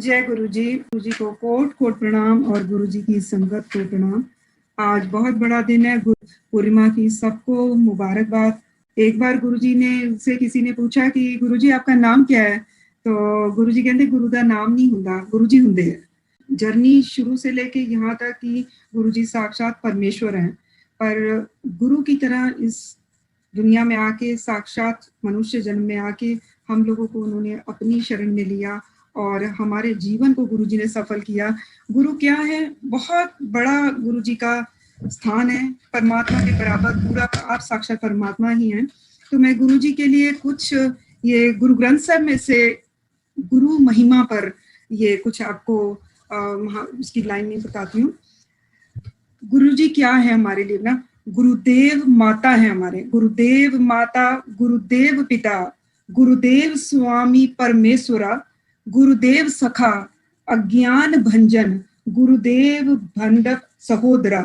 जय गुरु जी को coat coat प्रणाम और गुरु जी की संगत को प्रणाम। आज बहुत बड़ा दिन है, गुरु पूर्णिमा की सबको मुबारकबाद। एक बार गुरु जी ने से किसी ने पूछा कि गुरु जी आपका नाम क्या है, तो गुरु जी कहते गुरु का नाम नहीं हुंदा, गुरु जी हुंदे है। जर्नी शुरू से लेके यहाँ तक कि गुरु जी साक्षात परमेश्वर हैं, पर गुरु की तरह इस दुनिया में आके, साक्षात मनुष्य जन्म में आके हम लोगों को उन्होंने अपनी शरण में लिया और हमारे जीवन को गुरु जी ने सफल किया। गुरु क्या है? बहुत बड़ा गुरु जी का स्थान है, परमात्मा के बराबर पूरा आप साक्षात परमात्मा ही हैं। तो मैं गुरु जी के लिए कुछ ये गुरु ग्रंथ साहब में से गुरु महिमा पर ये कुछ आपको उसकी लाइन में बताती हूँ। गुरु जी क्या है हमारे लिए ना? गुरुदेव माता है हमारे, गुरुदेव माता, गुरुदेव पिता, गुरुदेव स्वामी परमेश्वरा, गुरुदेव सखा, अज्ञान भंजन, गुरुदेव भंडक सहोदरा,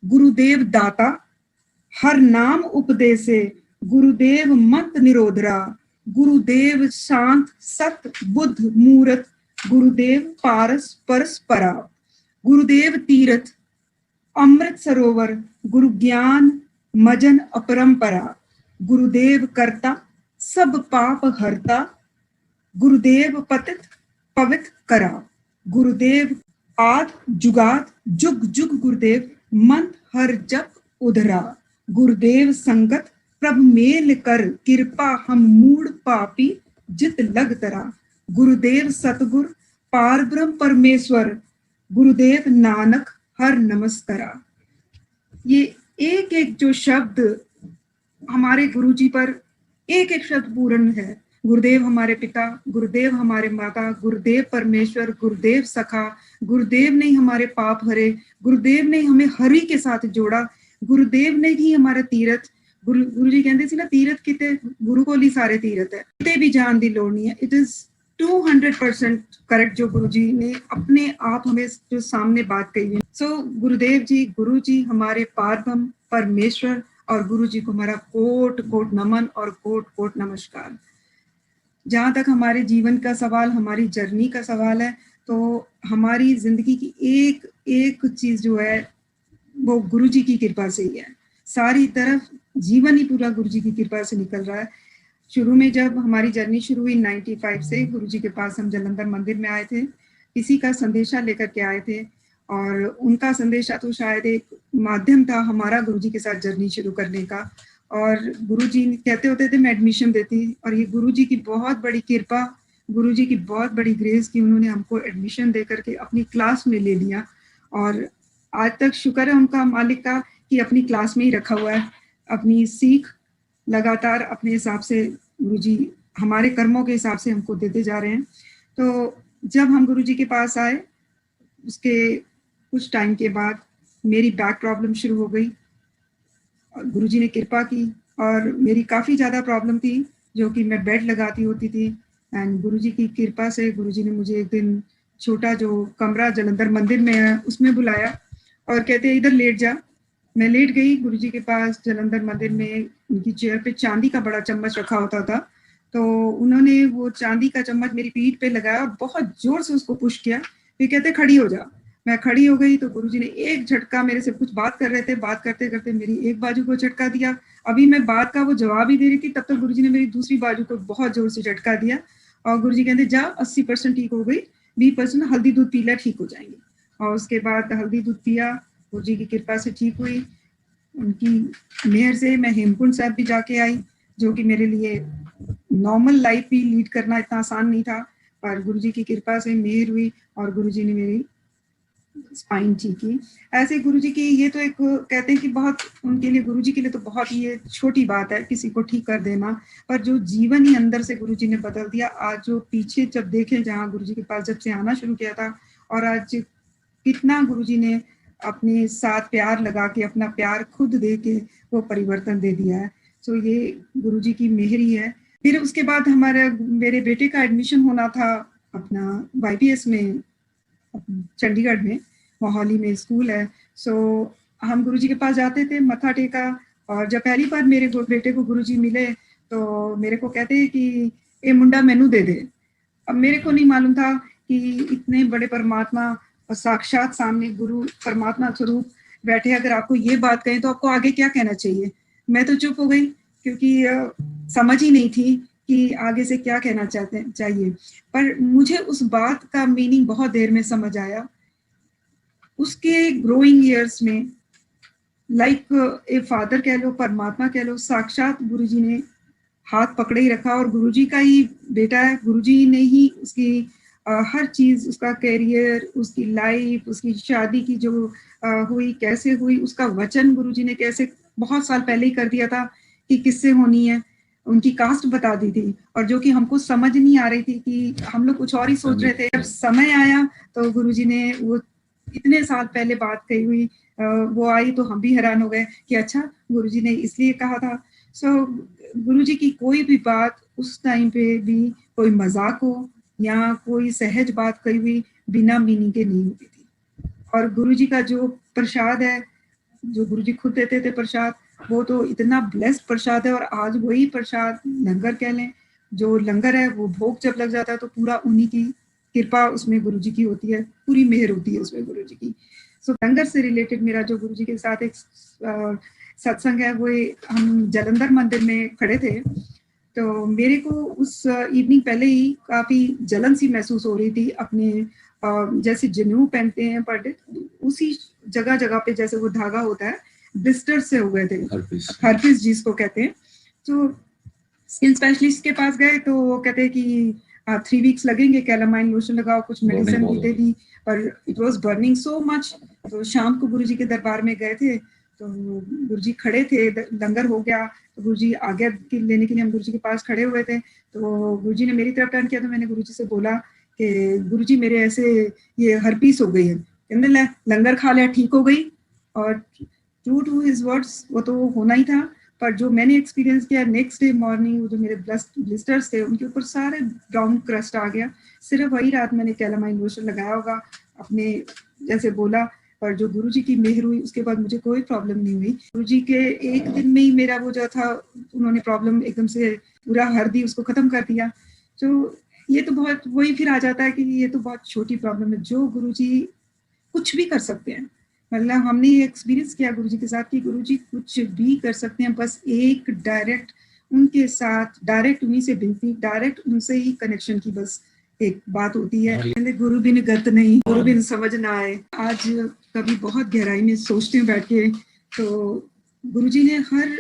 गुरुदेव दाता, हर नाम उपदेशे, गुरुदेव मंत निरोधरा, गुरुदेव शांत सत बुद्ध मूरत, गुरुदेव पारस परस्परा, गुरुदेव तीर्थ अमृत सरोवर, गुरु ज्ञान मजन अपरंपरा, गुरुदेव कर्ता सब पाप हरता, गुरुदेव पतित पवित करा, गुरुदेव आद जुगात जुग जुग, गुरुदेव मंत हर जप उधरा, गुरुदेव संगत प्रभ मेल कर, कृपा हम मूड पापी जित लग तरा, गुरुदेव सतगुर पार ब्रह्म परमेश्वर, गुरुदेव नानक हर नमस्कारा। ये एक एक जो शब्द हमारे गुरु जी पर एक एक शब्द पूर्ण है। गुरुदेव हमारे पिता, गुरुदेव हमारे माता, गुरुदेव परमेश्वर, गुरुदेव सखा, गुरुदेव ने हमारे पाप हरे, गुरुदेव ने हमें हरि के साथ जोड़ा, गुरुदेव ने ही हमारा तीरथ, गुरु जी कहते सी ना, तीरथ किते गुरु को ली सारे तीरथ है, किते भी जान दी लोड़ नहीं है। इट इज 200% करेक्ट जो गुरु जी ने अपने आप हमें जो सामने बात कही है। सो गुरुदेव जी, गुरु जी हमारे पारब्रह्म परमेश्वर, और गुरु जी को हमारा कोट कोट नमन और कोट कोट नमस्कार। जहाँ तक हमारे जीवन का सवाल, हमारी जर्नी का सवाल है, तो हमारी जिंदगी की एक एक चीज जो है वो गुरु जी की कृपा से ही है। सारी तरफ जीवन ही पूरा गुरु जी की कृपा से निकल रहा है। शुरू में जब हमारी जर्नी शुरू हुई 95 से, गुरु जी के पास हम जालंधर मंदिर में आए थे, किसी का संदेशा लेकर के आए थे, और उनका संदेशा तो शायद एक माध्यम था हमारा गुरु जी के साथ जर्नी शुरू करने का। और गुरु जी कहते होते थे मैं एडमिशन देती, और ये गुरु जी की बहुत बड़ी कृपा, गुरु जी की बहुत बड़ी ग्रेस कि उन्होंने हमको एडमिशन दे करके अपनी क्लास में ले लिया। और आज तक शुक्र है उनका, मालिक का, कि अपनी क्लास में ही रखा हुआ है। अपनी सीख लगातार अपने हिसाब से गुरु जी हमारे कर्मों के हिसाब से हमको देते जा रहे हैं। तो जब हम गुरु जी के पास आए, उसके कुछ टाइम के बाद मेरी बैक प्रॉब्लम शुरू हो गई, और गुरु जी ने कृपा की, और मेरी काफ़ी ज़्यादा प्रॉब्लम थी जो कि मैं बेड लगाती होती थी। एंड गुरु जी की कृपा से गुरु जी ने मुझे एक दिन छोटा जो कमरा जालंधर मंदिर में है उसमें बुलाया और कहते इधर लेट जा। मैं लेट गई गुरु जी के पास जालंधर मंदिर में। उनकी चेयर पे चांदी का बड़ा चम्मच रखा होता था, तो उन्होंने वो चांदी का चम्मच मेरी पीठ पे लगाया और बहुत जोर से उसको पुश किया। फिर कहते खड़ी हो जा। मैं खड़ी हो गई तो गुरुजी ने एक झटका, मेरे से कुछ बात कर रहे थे, बात करते करते मेरी एक बाजू को झटका दिया। अभी मैं बात का वो जवाब ही दे रही थी, तब तक गुरुजी ने मेरी दूसरी बाजू को बहुत जोर से झटका दिया। और गुरुजी कहते जा 80% ठीक हो गई, 20% हल्दी दूध पी ले, ठीक हो जाएंगे। और उसके बाद हल्दी दूध पिया, गुरुजी की कृपा से ठीक हुई। उनकी मेहर से मैं हेमकुंड साहब भी जाके आई, जो कि मेरे लिए नॉर्मल लाइफ भी लीड करना इतना आसान नहीं था, पर गुरुजी की कृपा से मेहर हुई और गुरुजी ने मेरी स्पाइन ठीक की। ऐसे गुरुजी की ये तो एक कहते हैं कि बहुत, उनके लिए, गुरुजी के लिए तो बहुत ये छोटी बात है किसी को ठीक कर देना, पर जो जीवन ही अंदर से गुरुजी ने बदल दिया। आज जो पीछे जब देखें, जहाँ गुरुजी के पास जब से आना शुरू किया था, और आज कितना गुरुजी ने अपने साथ प्यार लगा के, अपना प्यार खुद दे के वो परिवर्तन दे दिया है। सो ये गुरुजी की मेहर ही है। फिर उसके बाद मेरे बेटे का एडमिशन होना था अपना YPS में, चंडीगढ़ में, मोहाली में स्कूल है। सो हम गुरुजी के पास जाते थे, मत्था टेका, और जब पहली बार मेरे बेटे को गुरुजी मिले तो मेरे को कहते हैं कि ये मुंडा मैनू दे दे। अब मेरे को नहीं मालूम था कि इतने बड़े परमात्मा और साक्षात सामने गुरु परमात्मा स्वरूप बैठे, अगर आपको ये बात कहें तो आपको आगे क्या कहना चाहिए। मैं तो चुप हो गई, क्योंकि समझ ही नहीं थी कि आगे से क्या कहना चाहिए। पर मुझे उस बात का मीनिंग बहुत देर में समझ आया। उसके ग्रोइंग ईयर्स में लाइक ए फादर कह लो, परमात्मा कह लो, साक्षात गुरुजी ने हाथ पकड़े ही रखा, और गुरुजी का ही बेटा है। गुरुजी ने ही उसकी हर चीज, उसका करियर, उसकी लाइफ, उसकी शादी की जो हुई कैसे हुई, उसका वचन गुरुजी ने कैसे बहुत साल पहले ही कर दिया था कि किससे होनी है। उनकी कास्ट बता दी थी, और जो कि हमको समझ नहीं आ रही थी, कि हम लोग कुछ और ही सोच रहे थे। जब समय आया तो गुरुजी ने वो इतने साल पहले बात कही हुई वो आई, तो हम भी हैरान हो गए कि अच्छा गुरुजी ने इसलिए कहा था। सो गुरुजी की कोई भी बात उस टाइम पे भी कोई मजाक हो या कोई सहज बात कही हुई बिना मीनिंग के नहीं होती थी। और गुरुजी का जो प्रसाद है, जो गुरुजी खुद देते थे प्रसाद, वो तो इतना ब्लेस्ड प्रसाद है। और आज वही प्रसाद लंगर कह लें, जो लंगर है वो भोग जब लग जाता है तो पूरा उन्हीं की कृपा उसमें गुरुजी की होती है, पूरी मेहर होती है उसमें गुरुजी की। सो लंगर से रिलेटेड मेरा जो गुरुजी के साथ एक सत्संग है, वो हम जलंधर मंदिर में खड़े थे, तो मेरे को उस इवनिंग पहले ही काफी जलन सी महसूस हो रही थी। अपने जैसे जनेऊ पहनते हैं पंडित, उसी जगह जगह पे जैसे वो धागा होता है, ब्लिस्टर से हो गए थे, हर्पिस जिसको कहते हैं। तो स्किन स्पेशलिस्ट के पास गए तो वो कहते हैं कि 3 वीक्स लगेंगे, कैलामाइन लोशन लगाओ, कुछ मेडिसिन भी दे दी, पर it was burning so much. तो शाम को गुरुजी के दरबार में गए थे, तो गुरुजी खड़े थे, लंगर हो गया, तो गुरुजी आज्ञा लेने के लिए हम गुरुजी के पास खड़े हुए थे। तो गुरुजी ने मेरी तरफ टर्न किया, तो मैंने गुरुजी से बोला कि गुरुजी मेरे ऐसे ये हर्पीस हो गई है। कहने लंगर खा लिया ठीक हो गई। और ट्रू टू हिज वर्ड्स, वो तो होना ही था। पर जो मैंने एक्सपीरियंस किया, नेक्स्ट डे मॉर्निंग जो मेरे ब्लिस्टर्स थे उनके ऊपर सारे ब्राउन क्रस्ट आ गया। सिर्फ वही रात मैंने कैलामाइन लोशन लगाया होगा, अपने जैसे बोला, पर जो गुरुजी की मेहर हुई उसके बाद मुझे कोई प्रॉब्लम नहीं हुई। गुरुजी के एक दिन में ही मेरा वो जो था, उन्होंने प्रॉब्लम एकदम से पूरा हर दी उसको खत्म कर दिया। तो ये तो बहुत वही फिर आ जाता है कि ये तो बहुत छोटी प्रॉब्लम है, जो गुरुजी कुछ भी कर सकते हैं। मतलब हमने ये एक्सपीरियंस किया गुरुजी के साथ कि गुरुजी कुछ भी कर सकते हैं, बस एक डायरेक्ट उनके साथ, डायरेक्ट उन्हीं से विनती, डायरेक्ट उनसे ही कनेक्शन की बस एक बात होती है। गुरु बिन गत नहीं, गुरु बिन समझ ना आए। आज कभी बहुत गहराई में सोचते हैं बैठ के, तो गुरुजी ने हर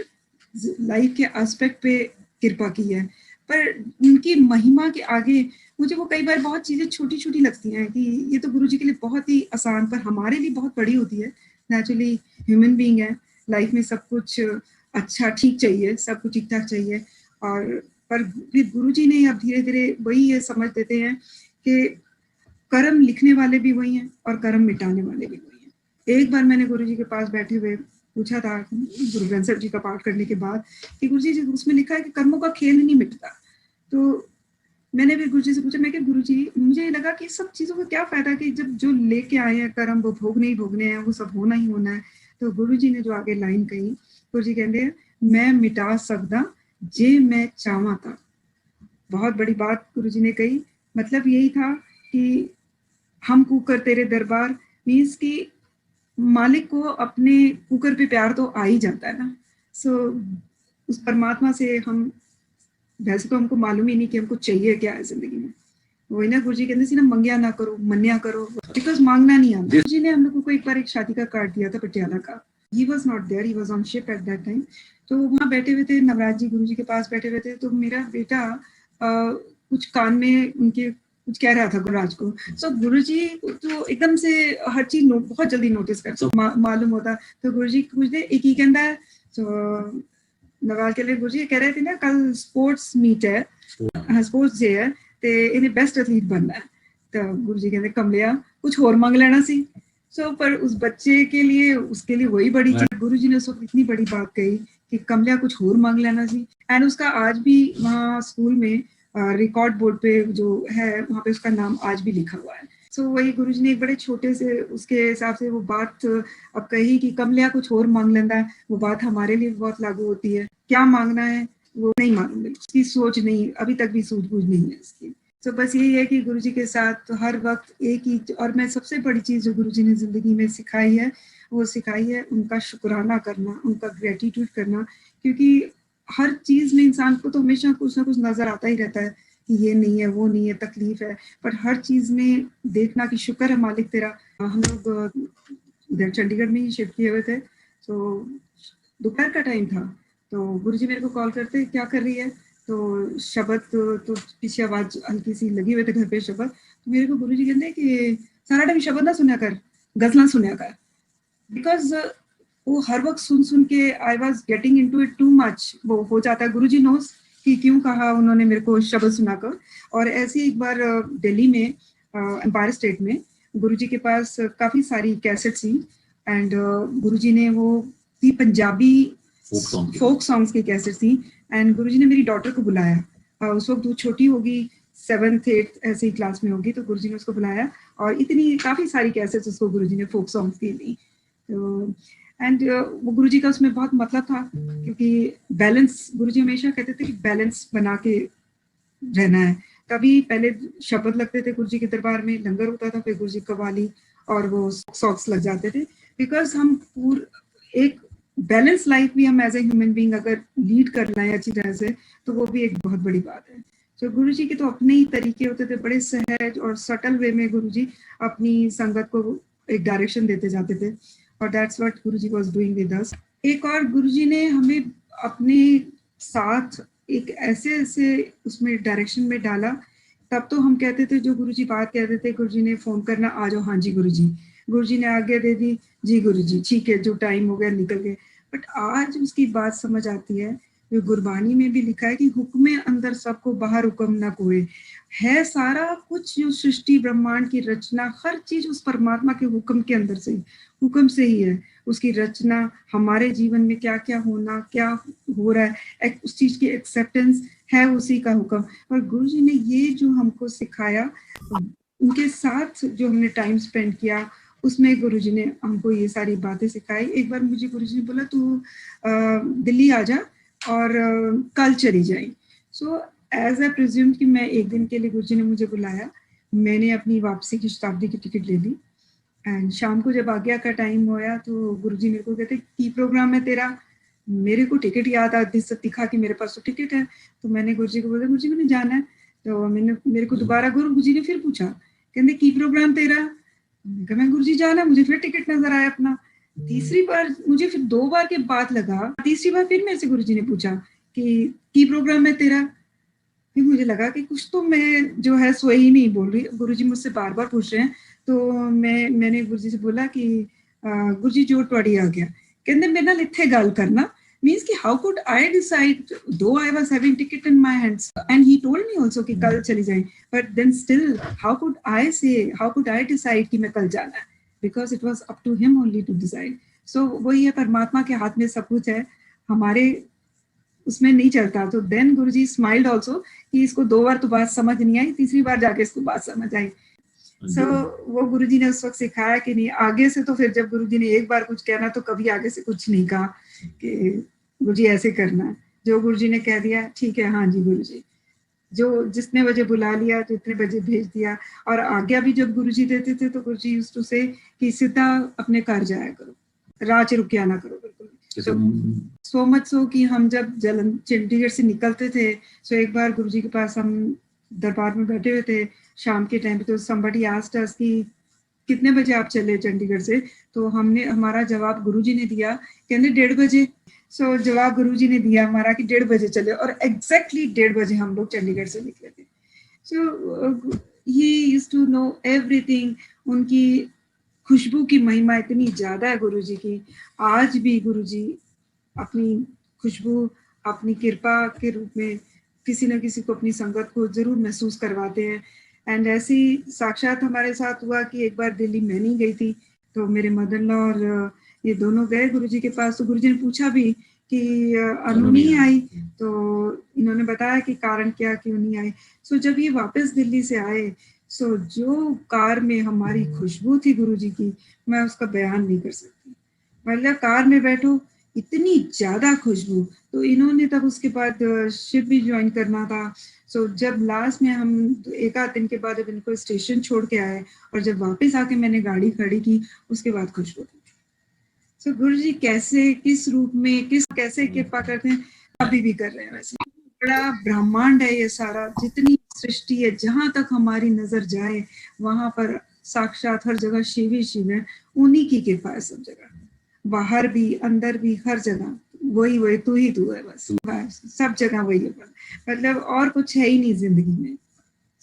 लाइफ के एस्पेक्ट पे कृपा की है, पर उनकी महिमा के आगे मुझे वो कई बार बहुत चीजें छोटी छोटी लगती हैं कि ये तो गुरुजी के लिए बहुत ही आसान, पर हमारे लिए बहुत बड़ी होती है। नेचुरली ह्यूमन बीइंग है, लाइफ में सब कुछ अच्छा ठीक चाहिए, सब कुछ ठीक ठाक चाहिए। और पर फिर गुरुजी ने अब धीरे धीरे वही ये समझ देते हैं कि कर्म लिखने वाले भी वही हैं और कर्म मिटाने वाले भी वही हैं। एक बार मैंने गुरुजी के पास बैठे हुए पूछा था गुरु ग्रंथ साहब जी का पाठ करने के बाद कि गुरुजी उसमें लिखा है कि कर्मों का खेल नहीं मिटता। तो मैंने भी गुरुजी से पूछा, मैं कि गुरुजी मुझे लगा कि सब चीजों का क्या फायदा कि जब जो लेके आए हैं कर्म वो भोगने ही भोगने हैं, वो सब होना ही होना है। तो गुरुजी ने जो आगे लाइन कही, गुरुजी कहते हैं मैं मिटा सकदा जे मैं चाहवा था। बहुत बड़ी बात गुरुजी ने कही। मतलब यही था कि हम कुकर तेरे दरबार, मीन्स कि मालिक को अपने कुकर पे प्यार तो आ ही जाता है ना। सो उस परमात्मा से हम, वैसे तो हमको मालूम ही नहीं कि हमको चाहिए क्या है जिंदगी में। वही ना गुरुजी कहते सी ना, मंगया ना करो मन्या करो, बिकॉज मांगना नहीं आता। गुरुजी ने हम लोगों को एक बार एक शादी का कार्ड दिया था पटियाला का। He was not there, he was on ship at that time. तो वहाँ बैठे हुए थे नवराज जी, गुरुजी के पास बैठे हुए थे। तो मेरा बेटा कुछ कान में उनके कुछ कह रहा था गुरुराज को। सो गुरुजी तो एकदम से हर चीज बहुत जल्दी नोटिस करते, मालूम होता। तो गुरुजी पूछते एक ही कहता है, तो नवाल के लिए गुरुजी कह रहे थे ना कल स्पोर्ट्स मीट है, स्पोर्ट्स डे है, ते इन्हें बेस्ट एथलीट बनना है। तो गुरुजी कहते कमलिया कुछ और मांग लेना सी। सो पर उस बच्चे के लिए, उसके लिए वही बड़ी चीज। गुरुजी ने उस वक्त इतनी बड़ी बात कही कि कमलिया कुछ और मांग लेना सी। एंड उसका आज भी वहाँ स्कूल में रिकॉर्ड बोर्ड पे जो है वहाँ पे उसका नाम आज भी लिखा हुआ है। सो वही गुरुजी ने एक बड़े छोटे से उसके हिसाब से वो बात अब कही कि कमलिया कुछ और मांग लेता है, वो बात हमारे लिए बहुत लागू होती है। क्या मांगना है वो नहीं मालूम, उसकी सोच नहीं, अभी तक भी सूझबूझ नहीं है इसकी। तो बस यही है कि गुरुजी के साथ हर वक्त एक ही, और मैं सबसे बड़ी चीज़ जो गुरुजी ने ज़िंदगी में सिखाई है वो सिखाई है उनका शुक्राना करना, उनका ग्रेटिट्यूड करना, क्योंकि हर चीज़ में इंसान को तो हमेशा कुछ ना कुछ नज़र आता ही रहता है कि ये नहीं है, वो नहीं है, तकलीफ है, पर हर चीज़ में देखना कि शुक्र है मालिक तेरा। हम लोग इधर चंडीगढ़ में ही शिफ्ट किए हुए थे, तो दोपहर का टाइम था, तो गुरुजी मेरे को कॉल करते, क्या कर रही है? तो शब्द तो पीछे आवाज हल्की सी लगी हुए थे घर पे शब्द, तो मेरे को गुरुजी कहते कि सारा टाइम शब्द ना सुना कर, गजला सुना कर, बिकॉज वो हर वक्त सुन सुन के I was getting into it too much, वो हो जाता है। गुरुजी नोस कि क्यों कहा उन्होंने मेरे को शब्द सुनाकर। और ऐसे एक बार दिल्ली में एम्पायर स्टेट में गुरुजी के पास काफी सारी कैसेट थी, एंड गुरुजी ने वो थी पंजाबी फोक सॉन्ग्स की कैसेट थी, एंड गुरुजी ने मेरी डॉटर को बुलाया। उस वक्त वो छोटी होगी, 7th 8th ऐसे ही क्लास में होगी, तो गुरुजी ने उसको बुलाया और इतनी काफी सारी कैसेट्स उसको गुरुजी ने फोक सॉन्ग्स की दी। तो एंड वो गुरुजी का उसमें बहुत मतलब था, क्योंकि बैलेंस, गुरुजी हमेशा कहते थे कि बैलेंस बना के रहना है। कभी पहले शब्द लगते थे गुरुजी के दरबार में, लंगर होता था, फिर गुरुजी कवाली और वो सॉक्स लग जाते थे, बिकॉज हम एक बैलेंस लाइफ भी हम एज ए ह्यूमन बीइंग अगर लीड करना है अच्छी तरह से, तो वो भी एक बहुत बड़ी बात है। तो गुरुजी के तो अपने ही तरीके होते थे, बड़े सहज और सटल वे में गुरुजी अपनी संगत को एक डायरेक्शन देते जाते थे, और that's what Guruji was doing with us. एक और गुरुजी ने हमें अपने साथ एक ऐसे ऐसे उसमें डायरेक्शन में डाला, तब तो हम कहते थे, जो गुरुजी बात कहते थे, गुरुजी ने फोन करना, आ जाओ, हाँ जी गुरुजी, गुरुजी ने आज्ञा दे दी, जी गुरुजी ठीक है, जो टाइम हो गया निकल गए। बट आज उसकी बात समझ आती है, जो गुरबानी में भी लिखा है कि हुक्म अंदर सबको बाहर हुक्म ना कोई है, सारा कुछ जो सृष्टि ब्रह्मांड की रचना, हर चीज उस परमात्मा के हुक्म के अंदर से, हुक्म से ही है। उसकी रचना, हमारे जीवन में क्या क्या होना, क्या हो रहा है, उस चीज की एक्सेप्टेंस है उसी का हुक्म। और गुरुजी ने ये जो हमको सिखाया, उनके साथ जो हमने टाइम स्पेंड किया, उसमें गुरुजी ने हमको ये सारी बातें सिखाई। एक बार मुझे गुरुजी ने बोला, तू दिल्ली आ जा और कल चली जाए। सो एज आई प्रिज्यूम कि मैं एक दिन के लिए, गुरुजी ने मुझे बुलाया, मैंने अपनी वापसी की शताब्दी की टिकट ले ली, एंड शाम को जब आज्ञा का टाइम होया, तो गुरुजी मेरे को कहते, की प्रोग्राम है तेरा? मेरे को टिकट याद आ दिखा कि मेरे पास तो टिकट है, तो मैंने गुरुजी को बोला, गुरुजी मैंने जाना है। तो मैंने, मेरे को दोबारा गुरुजी ने फिर पूछा, कहते की प्रोग्राम तेरा? मैं गुरुजी जाना, मुझे फिर टिकट नजर आया अपना। तीसरी बार मुझे फिर 2 बार के बाद लगा, तीसरी बार फिर मेरे से गुरुजी ने पूछा कि की प्रोग्राम है तेरा? फिर मुझे लगा कि कुछ तो मैं जो है सही नहीं बोल रही, गुरुजी मुझसे बार बार पूछ रहे हैं। तो मैंने गुरुजी से बोला कि गुरुजी जो ਤੁਹਾਡੀ आ गया, कहते मेरे नाल इत्थे गल करना, means कि how could I decide, though I was having ticket in my hands and he told me also कि कल चली जाए, but then still how could I say, how could I decide कि मैं कल जाना है, because it was up to him only to decide. So वही है, परमात्मा के हाथ में सब कुछ है, हमारे उसमें नहीं चलता। तो देन गुरुजी स्माइल्ड ऑल्सो कि इसको 2 बार तो बात समझ नहीं आई, तीसरी बार जाके इसको बात समझ आई। सो वो गुरुजी ने उस वक्त सिखाया कि नहीं, आगे से तो फिर जब गुरुजी ने एक बार कुछ कहना, तो कभी आगे से कुछ नहीं कहा कि गुरुजी ऐसे करना है। जो गुरुजी ने कह दिया ठीक है, हाँ जी गुरुजी, जो जितने बजे बुला लिया, जितने बजे भेज दिया। और आज्ञा भी जब गुरुजी देते थे, तो गुरुजी यूज्ड टू से कि सीधा अपने घर जाया करो, राह च रुकिया ना करो बिल्कुल। सो मच सो कि हम जब चंडीगढ़ से निकलते थे, सो एक बार गुरुजी के पास हम दरबार में बैठे हुए थे शाम के टाइम पे, तो somebody asked us कि कितने बजे आप चले चंडीगढ़ से? तो हमने, हमारा जवाब गुरुजी ने दिया, कहते 1:30 बजे। सो जवाब गुरुजी ने दिया हमारा कि 1:30 बजे चले, और एग्जैक्टली 1:30 बजे हम लोग चंडीगढ़ से निकले थे। So he used to know everything. उनकी खुशबू की महिमा इतनी ज्यादा है गुरुजी की। आज भी गुरुजी अपनी खुशबू, अपनी कृपा के रूप में किसी न किसी को, अपनी संगत को जरूर महसूस करवाते हैं। एंड ऐसी साक्षात हमारे साथ हुआ कि एक बार दिल्ली मैं नहीं गई थी, तो मेरे मदर लॉ और ये दोनों गए गुरुजी के पास। तो गुरुजी ने पूछा भी कि अनु नहीं आई, तो इन्होंने बताया कि कारण क्या, क्यों नहीं आई। सो जब ये वापस दिल्ली से आए, सो जो कार में हमारी खुशबू थी गुरुजी की, मैं उसका बयान नहीं कर सकती। मतलब कार में बैठो, इतनी ज्यादा खुशबू। तो इन्होंने तब उसके बाद शिप भी ज्वाइन करना था, सो जब लास्ट में हम एक आध दिन के बाद जब इनको स्टेशन छोड़ के आए और जब वापस आके मैंने गाड़ी खड़ी की, उसके बाद खुशबू थी। सो गुरु जी कैसे, किस रूप में, कैसे कृपा करते हैं, अभी भी कर रहे हैं। वैसे बड़ा ब्रह्मांड है ये सारा, जितनी सृष्टि है, जहां तक हमारी नजर जाए वहां पर साक्षात हर जगह शिव ही शिव है। उन्हीं की कृपा है सब जगह, बाहर भी अंदर भी हर जगह वही तू ही तू है, बस सब जगह वही है। मतलब और कुछ है ही नहीं जिंदगी में,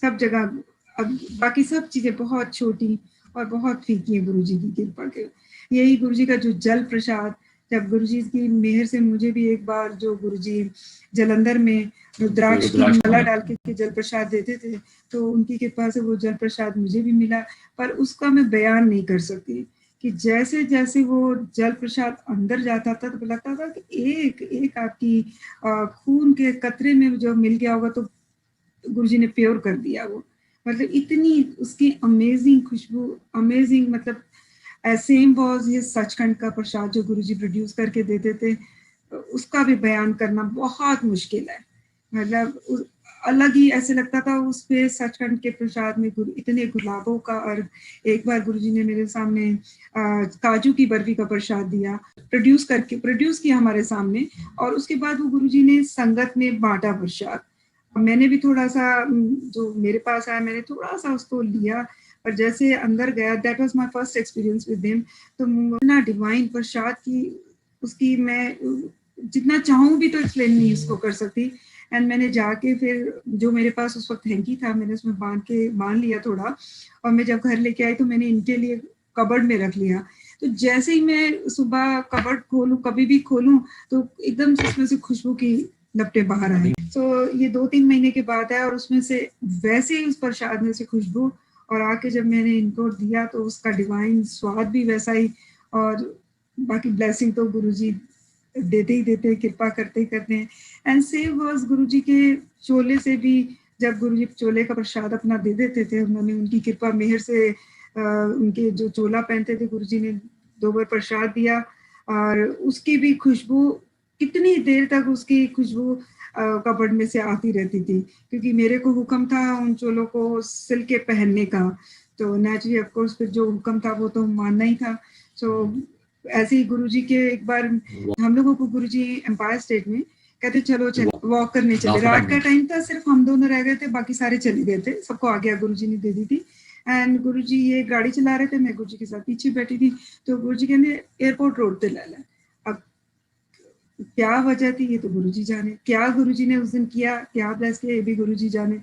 सब जगह। अब बाकी सब चीजें बहुत छोटी और बहुत फीकी है गुरु जी की कृपा के। यही गुरु जी का जो जल प्रसाद, जब गुरु जी की मेहर से मुझे भी एक बार जो गुरु जी जलंधर में रुद्राक्ष की माला डाल के जल प्रसाद देते थे, तो उनकी कृपा से वो जल प्रसाद मुझे भी मिला। पर उसका मैं बयान नहीं कर सकती कि जैसे जैसे वो जल प्रसाद अंदर जाता था तो लगता था कि एक एक आपकी खून के कतरे में जो मिल गया होगा तो गुरुजी ने प्योर कर दिया वो। मतलब इतनी उसकी अमेजिंग खुशबू, अमेजिंग, मतलब सेम वाज ये सचखंड का प्रसाद जो गुरुजी प्रोड्यूस करके देते थे, उसका भी बयान करना बहुत मुश्किल है। मतलब अलग ही ऐसे लगता था उस पे सचखंड के प्रसाद में इतने गुलाबों का। और एक बार गुरुजी ने मेरे सामने काजू की बर्फी का प्रसाद दिया, प्रोड्यूस किया हमारे सामने, और उसके बाद वो गुरुजी ने संगत में बांटा प्रसाद। मैंने भी थोड़ा सा जो मेरे पास आया मैंने थोड़ा सा उसको लिया, और जैसे अंदर गया, that was my first experience with him. तो इतना डिवाइन प्रसाद की उसकी मैं जितना चाहूँ भी तो एक्सप्लेन नहीं उसको कर सकती। एंड मैंने जाके फिर जो मेरे पास उस वक्त हैंकी था मैंने उसमें बांध लिया थोड़ा, और मैं जब घर लेके आई तो मैंने इनके लिए कबर्ड में रख लिया। तो जैसे ही मैं सुबह कबर्ड खोलूं, कभी भी खोलूं, तो एकदम से उसमें से खुशबू की लपटें बाहर आए। तो ये 2-3 महीने के बाद है, और उसमें से वैसे ही उस प्रसाद में से खुशबू, और आके जब मैंने इनको दिया तो उसका डिवाइन स्वाद भी वैसा ही। और बाकी ब्लेसिंग तो गुरुजी देते ही देते, कृपा करते ही करते हैं। एंड सेम वाज गुरुजी के चोले से भी, जब गुरुजी चोले का प्रसाद अपना दे देते थे, उन्होंने उनकी कृपा मेहर से उनके जो चोला पहनते थे गुरुजी ने 2 बार प्रसाद दिया, और उसकी भी खुशबू कितनी देर तक उसकी खुशबू कपड़ में से आती रहती थी, क्योंकि मेरे को हुक्म था उन चोलों को सिल के पहनने का। तो नेचुरली ऑफ कोर्स फिर जो हुक्म था वो तो मानना ही था। सो ऐसे ही गुरुजी के एक बार हम लोगों को गुरुजी एम्पायर स्टेट में कहते चलो वॉक करने चले। रात का टाइम था, सिर्फ हम दोनों रह गए थे, बाकी सारे चले गए थे, सबको आज्ञा गुरुजी ने दे दी थी। एंड गुरुजी ये गाड़ी चला रहे थे, मैं गुरुजी के साथ पीछे बैठी थी। तो गुरुजी कहते एयरपोर्ट रोड पे ले ला। अब क्या वजह थी ये तो गुरुजी जाने, क्या गुरुजी ने उस दिन किया, क्या ब्लेस किया ये भी गुरुजी जाने।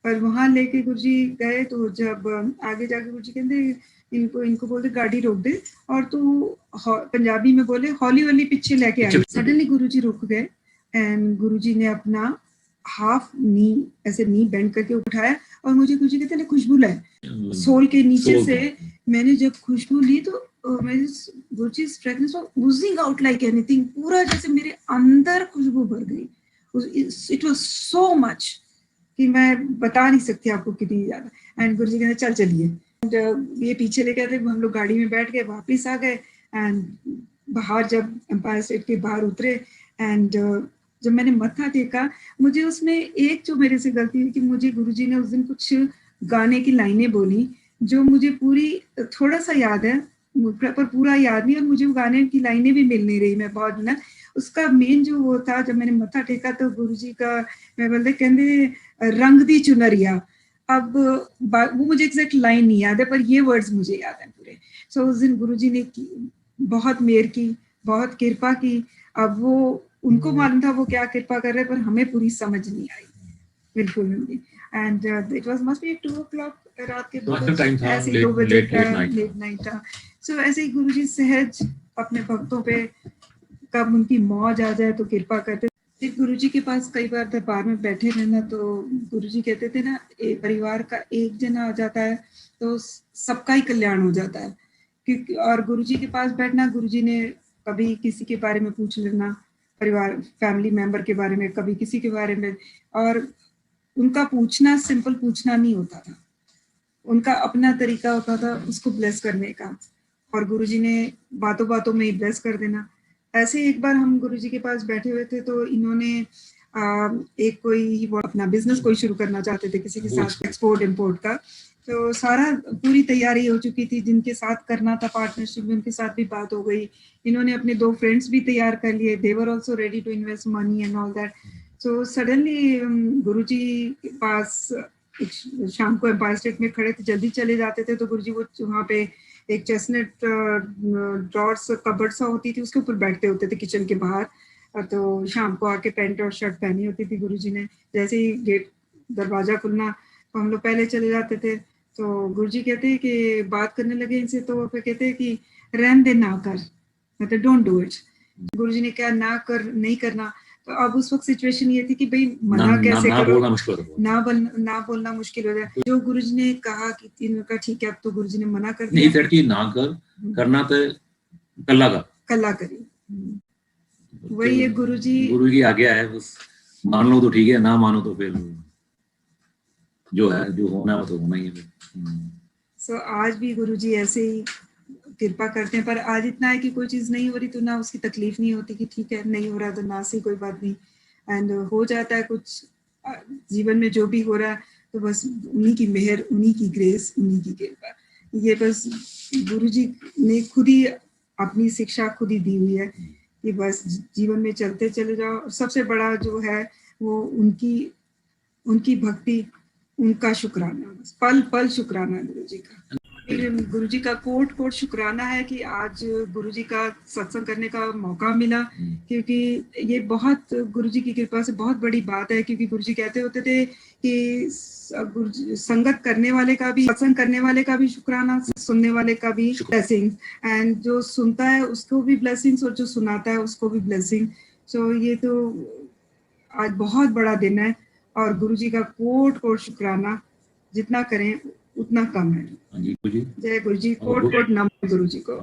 पर वहां लेके गुरुजी गए तो जब आगे जाके गुरुजी कहते इनको बोलते गाड़ी रोक दे, और तू पंजाबी में बोले हौली हौली पीछे लेके आई। सडनली गुरुजी रुक गए, एंड गुरुजी ने अपना हाफ नी ऐसे नी बेंड करके उठाया, और मुझे गुरुजी कहते हैं खुशबू लाए सोल के नीचे से। मैंने जब खुशबू ली तो Guruji's fragrance was oozing out like anything, पूरा जैसे मेरे अंदर खुशबू भर गई। इट वाज सो मच कि मैं बता नहीं सकती आपको कितनी ज्यादा। एंड गुरुजी कहते चल चलिए, ये पीछे लेके गए, हम लोग गाड़ी में बैठ गए, वापिस आ गए। एंड बाहर जब एम्पायर स्टेट के बाहर उतरे, एंड जब मैंने मत्था टेका, मुझे उसमें एक जो मेरे से गलती हुई कि मुझे गुरुजी ने उस दिन कुछ गाने की लाइनें बोली जो मुझे पूरी थोड़ा सा याद है, पर पूरा याद नहीं, और मुझे वो गाने की लाइनें भी मिल नहीं रही। मैं बहुत ना उसका मेन जो वो था, जब मैंने मत्था टेका तो गुरुजी का मैं बोलते कहते रंग दी चुनरिया। अब वो मुझे एग्जैक्ट लाइन नहीं याद है, पर ये वर्ड्स मुझे याद है पूरे। सो उस दिन गुरुजी ने बहुत मेहर की, बहुत कृपा की। अब वो उनको मालूम था वो क्या कृपा कर रहे, पर हमें पूरी समझ नहीं आई बिल्कुल भी। And it was must be 2 o'clock रात के 2 बजे, ऐसे 2 बजे का लेट नाइट था। सो ऐसे ही गुरुजी सहज अपने भक्तों पे कब उनकी मौज आ जाए तो कृपा करते। फिर गुरुजी के पास कई बार दरबार में बैठे रहना, तो गुरुजी कहते थे ना, परिवार का एक जना आ जाता है तो सबका ही कल्याण हो जाता है। क्योंकि और गुरुजी के पास बैठना, गुरुजी ने कभी किसी के बारे में पूछ लेना, परिवार फैमिली मेंबर के बारे में, कभी किसी के बारे में, और उनका पूछना सिंपल पूछना नहीं होता था, उनका अपना तरीका होता था उसको ब्लेस करने का, और गुरुजी ने बातों बातों में ही ब्लेस कर देना। ऐसे एक बार हम गुरुजी के पास बैठे हुए थे तो इन्होंने एक कोई वो अपना बिजनेस कोई शुरू करना चाहते थे किसी के साथ एक्सपोर्ट इंपोर्ट का, तो सारा पूरी तैयारी हो चुकी थी। जिनके साथ करना था पार्टनरशिप में उनके साथ भी बात हो गई। इन्होंने अपने 2 फ्रेंड्स भी तैयार कर लिए, they were also ready to invest money and all that. So suddenly Guruji के पास शाम को एम्पायर स्टेट में खड़े थे, जल्दी चले जाते थे तो गुरुजी वो वहाँ पे एक चेस्टनट ड्रॉर्स कबर्ड सा होती थी, उसके ऊपर बैठते होते थे किचन के बाहर। तो शाम को आके पैंट और शर्ट पहनी होती थी गुरुजी ने। जैसे ही गेट दरवाजा खुलना तो हम लोग पहले चले जाते थे। तो गुरुजी कहते हैं कि बात करने लगे इनसे, तो फिर कहते हैं कि रहन दे, ना कर, मतलब डोंट डू इट। गुरुजी ने कहा ना कर, नहीं करना। तो अब उस वक्त सिचुएशन ये थी कि भाई मना कैसे करो, बोलना मुश्किल ना बोलना मुश्किल हो जाए। जो गुरुजी ने कहा कि तीनों का ठीक है, अब तो गुरुजी ने मना कर दिया, नहीं कि ना कर, करना तो कल्ला करी। वही है गुरु की आज्ञा है, बस मान लो तो ठीक है, ना मानो तो फिर जो है, जो होना है वो तो होना ही है। सो आज भी गुरुजी ऐसे ही कृपा करते हैं, पर आज इतना है कि कोई चीज नहीं हो रही तो ना उसकी तकलीफ नहीं होती कि ठीक है नहीं हो रहा तो ना से कोई बात नहीं, एंड हो जाता है कुछ जीवन में जो भी हो रहा है तो बस उन्हीं की मेहर, उन्हीं की ग्रेस, उन्हीं की कृपा। ये बस गुरुजी ने खुद ही अपनी शिक्षा खुद ही दी हुई है कि बस जीवन में चलते चले जाओ। सबसे बड़ा जो है वो उनकी भक्ति, उनका शुक्राना, बस पल पल शुक्राना गुरुजी का। गुरुजी का कोट शुक्राना है कि आज गुरुजी का सत्संग करने का मौका मिला, क्योंकि ये बहुत गुरुजी की कृपा से बहुत बड़ी बात है। क्योंकि गुरुजी कहते होते थे कि संगत करने वाले का भी, सत्संग करने वाले का भी शुक्राना, सुनने वाले का भी ब्लेसिंग, एंड जो सुनता है उसको भी ब्लेसिंग्स और जो सुनाता है उसको भी ब्लेसिंग। सो ये तो आज बहुत बड़ा दिन है और गुरुजी का कोट शुक्राना जितना करें उतना कम है। जय गुरुजी, कोट नमन गुरुजी को।